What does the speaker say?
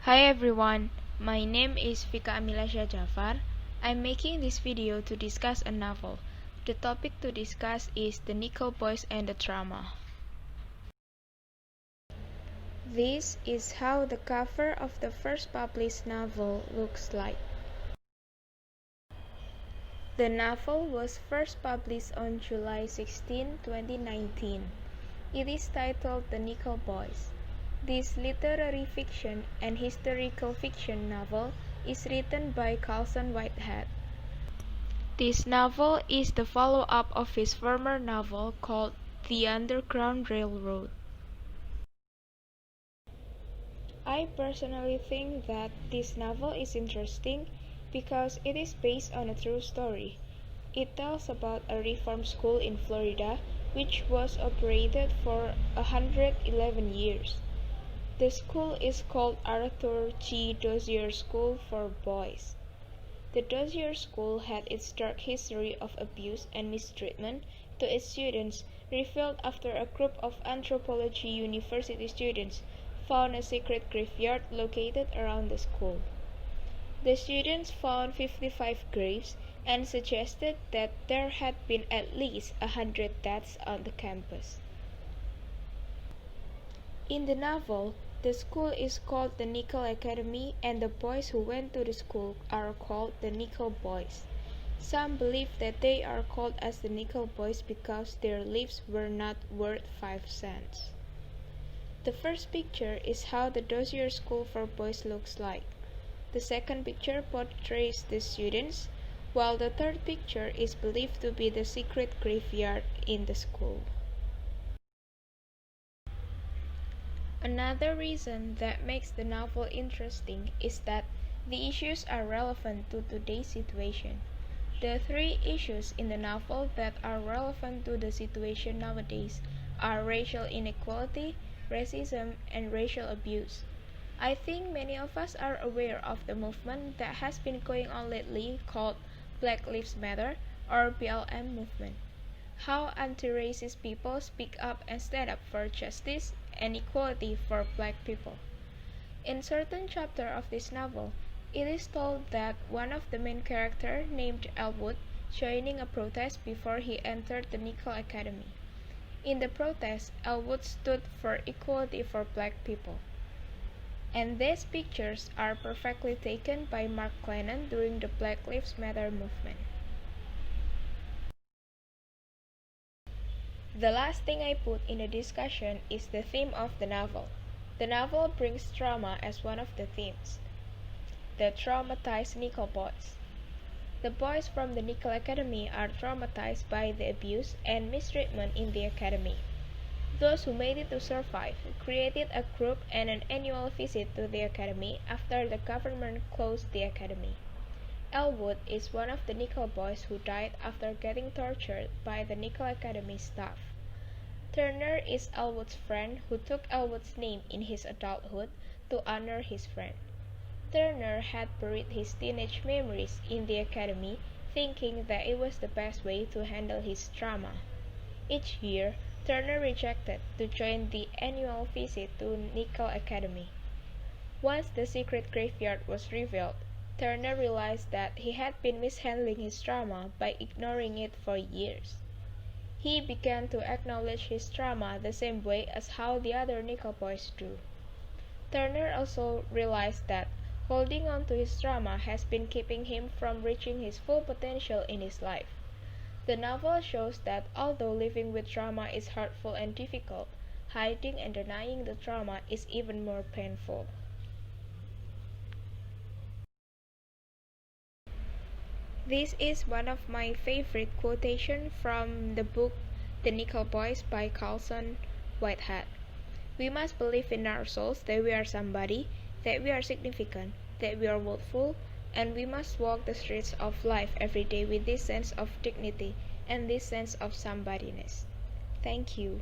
Hi everyone, my name is Vika Amilasha Jafar. I'm making this video to discuss a novel. The topic to discuss is The Nickle Boys and the Trauma. This is how the cover of the first published novel looks like. The novel was first published on July 16, 2019. It is titled The Nickle Boys. This literary fiction and historical fiction novel is written by Carlson Whitehead. This novel is the follow-up of his former novel called The Underground Railroad. I personally think that this novel is interesting because it is based on a true story. It tells about a reform school in Florida which was operated for 111 years. The school is called Arthur G. Dozier School for Boys. The Dozier School had its dark history of abuse and mistreatment to its students revealed after a group of anthropology university students found a secret graveyard located around the school. The students found 55 graves and suggested that there had been at least 100 deaths on the campus. In the novel, the school is called the Nickle Academy and the boys who went to the school are called the Nickle Boys. Some believe that they are called as the Nickle Boys because their lives were not worth 5 cents. The first picture is how the Dozier School for Boys looks like. The second picture portrays the students, while the third picture is believed to be the secret graveyard in the school. Another reason that makes the novel interesting is that the issues are relevant to today's situation. The 3 issues in the novel that are relevant to the situation nowadays are racial inequality, racism, and racial abuse. I think many of us are aware of the movement that has been going on lately called Black Lives Matter or BLM movement. How anti-racist people speak up and stand up for justice and equality for black people. In certain chapter of this novel, it is told that one of the main characters named Elwood joining a protest before he entered the Nickle Academy. In the protest, Elwood stood for equality for black people. And these pictures are perfectly taken by Mark Clennon during the Black Lives Matter movement. The last thing I put in the discussion is the theme of the novel. The novel brings trauma as one of the themes. The traumatized Nickle Boys. The boys from the Nickle Academy are traumatized by the abuse and mistreatment in the academy. Those who made it to survive created a group and an annual visit to the academy after the government closed the academy. Elwood is one of the Nickle Boys who died after getting tortured by the Nickle Academy staff. Turner is Elwood's friend who took Elwood's name in his adulthood to honor his friend. Turner had buried his teenage memories in the academy, thinking that it was the best way to handle his trauma. Each year, Turner rejected to join the annual visit to Nickle Academy. Once the secret graveyard was revealed, Turner realized that he had been mishandling his trauma by ignoring it for years. He began to acknowledge his trauma the same way as how the other Nickle Boys do. Turner also realized that holding on to his trauma has been keeping him from reaching his full potential in his life. The novel shows that although living with trauma is hurtful and difficult, hiding and denying the trauma is even more painful. This is one of my favorite quotations from the book The Nickle Boys by Carlson Whitehead. We must believe in our souls that we are somebody, that we are significant, that we are worthful, and we must walk the streets of life every day with this sense of dignity and this sense of somebodyness. Thank you.